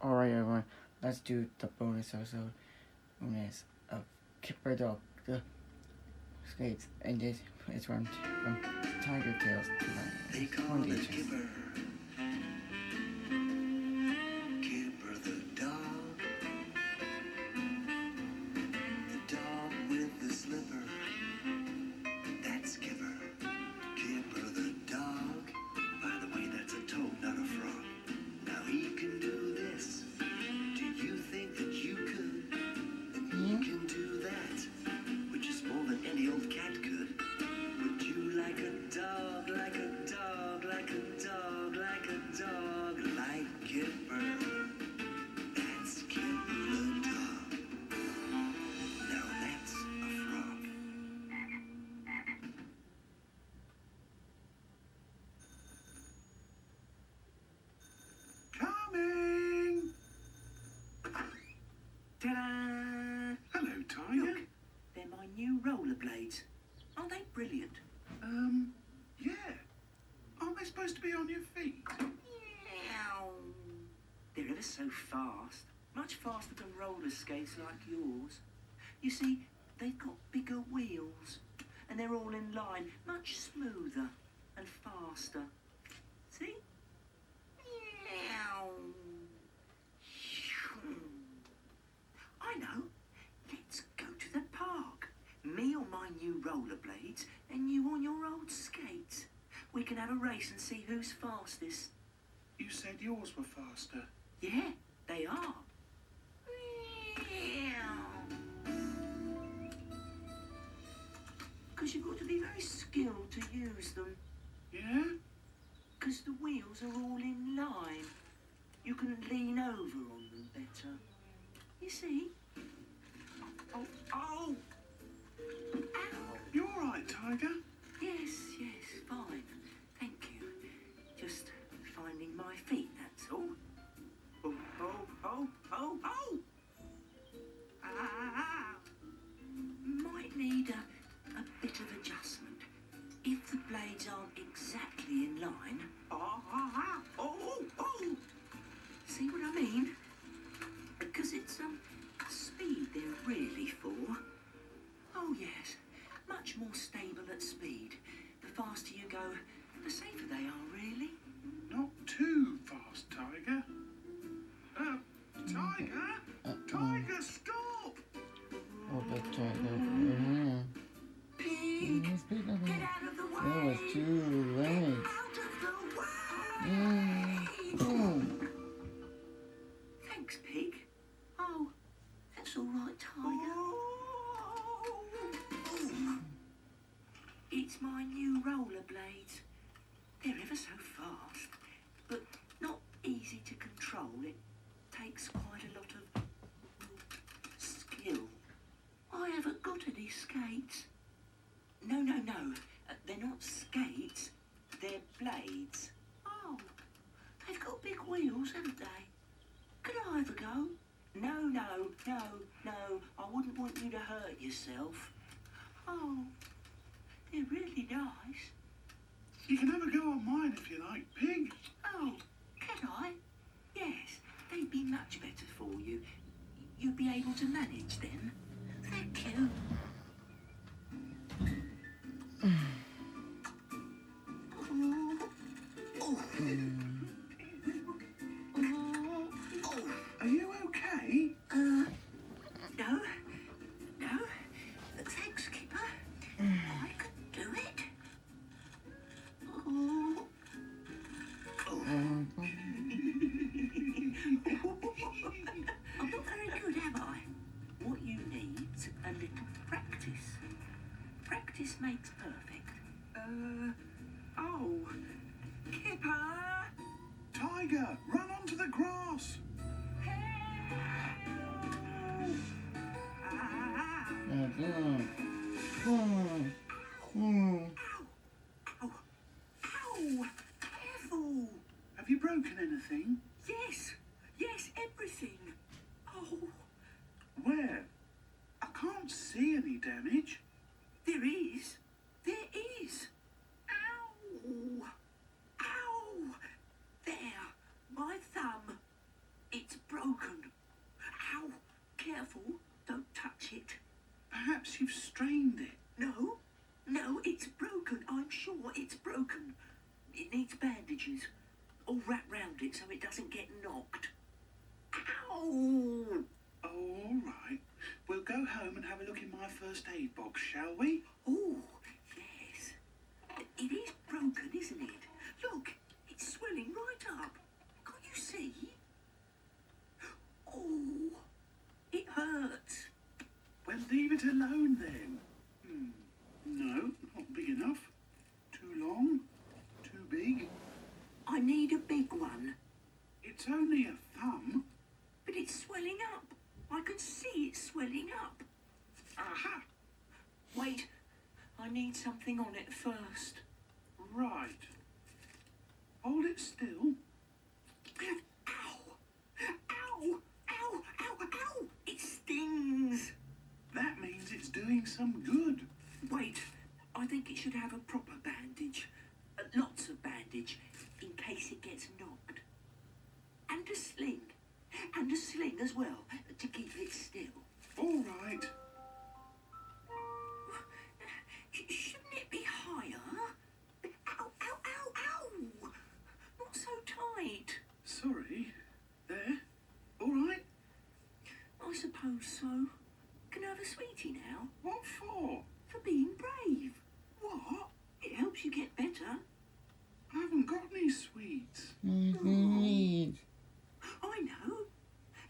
Alright everyone, let's do the bonus episode of Kipper The Dog, the skates, and this is from Tiger Tales to They call it Kipper. Kipper the dog. The dog with the slipper. That's Kipper. Kipper the dog. By the way, that's a toad, not a frog. Now he can do this. Do you think that you could? Then he can do that, which is more than any old cat could. Would you like a dog, like a dog, like a dog, like a dog, like Kipper? That's Kipper the dog. Now that's a frog. Coming! Ta-da! Hello, Tiger. Look, they're my new rollerblades. Aren't they brilliant? Yeah. Aren't they supposed to be on your feet? Meow. They're ever so fast. Much faster than roller skates like yours. You see, they've got bigger wheels. And they're all in line, much smoother and faster. See? Meow. I know. Let's go to the park. Me on my new rollerblades and you on your old skates. We can have a race and see who's fastest. You said yours were faster. Yeah, they are. Because you've got to be very skilled to use them. Yeah? Because the wheels are all in line. You can lean over on them better. You see? Oh, oh! Ow! You all right, Tiger? Yes, fine. Thank you. Just finding my feet, that's all. Oh, oh, oh, oh, oh! Ah! Might need a bit of adjustment. If the blades aren't exactly in line. Oh! See what I mean? Because it's speed they're really for. Oh yes, much more stable at speed. The faster you go, the safer they are, really. Not too fast, Tiger. Tiger? Tiger, stop! Oh, the tiger. Pig, get out of the way! That was too late. Out of the way! Oh. Thanks, Pig. Oh, that's all right, Tiger. Oh. It's my new rollerblades. They're ever so fast, but not easy to control. It takes quite a lot of skill. I haven't got any skates. No. They're not skates. They're blades. Oh, they've got big wheels, haven't they? Could I have a go? No. I wouldn't want you to hurt yourself. Oh, they're really nice. You can have a go on mine if you like, Pig. Oh, can I? Yes, they'd be much better for you. You'd be able to manage them. Thank you. Are you okay? No. Thanks, Kipper. I could do it. Oh. I'm not very good, am I? What you need's a little practice. Practice makes perfect. Oh. Kipper! Tiger, run onto the grass! Ow! Careful! Have you broken anything? Yes, everything. Oh, Where? I can't see any damage. there is. Ow! There, my thumb. It's broken. Ow! Careful, don't touch it. Perhaps you've strained it. No, it's broken. I'm sure it's broken. It needs bandages. All wrapped round it so it doesn't get knocked. Ow! Oh, all right. We'll go home and have a look in my first aid box, shall we? Oh, yes. It is broken, isn't it? Look, it's swelling right up. Can't you see? Oh, it hurts. Well, leave it alone then. No, not big enough. Too long. Too big. I need a big one. It's only a thumb. But it's swelling up. I can see it swelling up. Aha! Wait, I need something on it first. Right. Hold it still. Ow! Ow! Ow! Ow! Ow! It stings! That means it's doing some good. Wait, I think it should have a proper bandage. Lots of bandage, in case it gets knocked. And a sling. And a sling as well, to keep it still. All right. Shouldn't it be higher? Ow, ow, ow, ow! Not so tight. Sorry. There. All right. I suppose so. Can I have a sweetie now? What for? For being brave. What? It helps you get better. I haven't got any sweets. I know.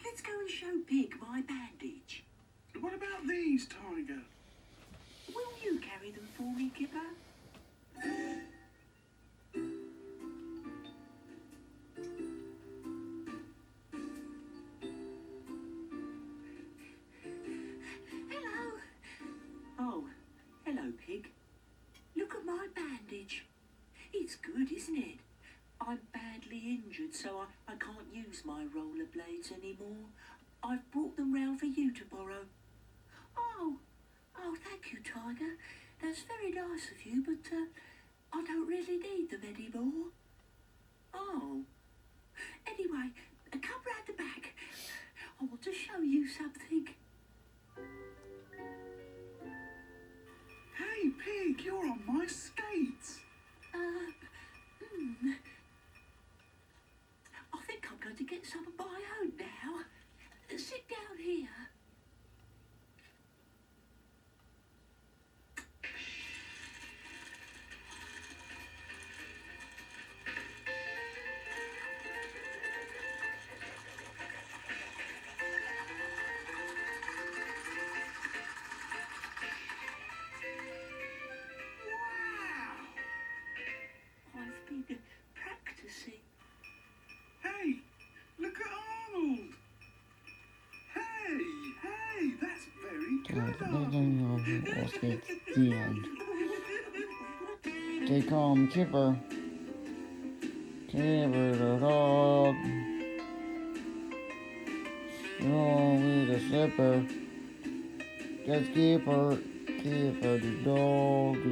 Let's go and show Pig my bandage. What about these, Tiger? Will you carry them for me, Kipper? Hello. Oh, hello, Pig. Look at my bandage. It's good, isn't it? I'm badly injured, so I can't use my rollerblades anymore. I've brought them round for you to borrow. Oh, thank you, Tiger. That's very nice of you, but I don't really need them anymore. Oh. Anyway, come round the back. I want to show you something. Hey, Pig, you're on my skates. I think I'm going to get some of my own now. Sit down here. Wow. I've been practicing. Hey, look at Arnold. Hey, that's very good, Arnold. It's the end. Stay calm, Kipper. Kipper the dog. You're with a slipper. Just Kipper the dog.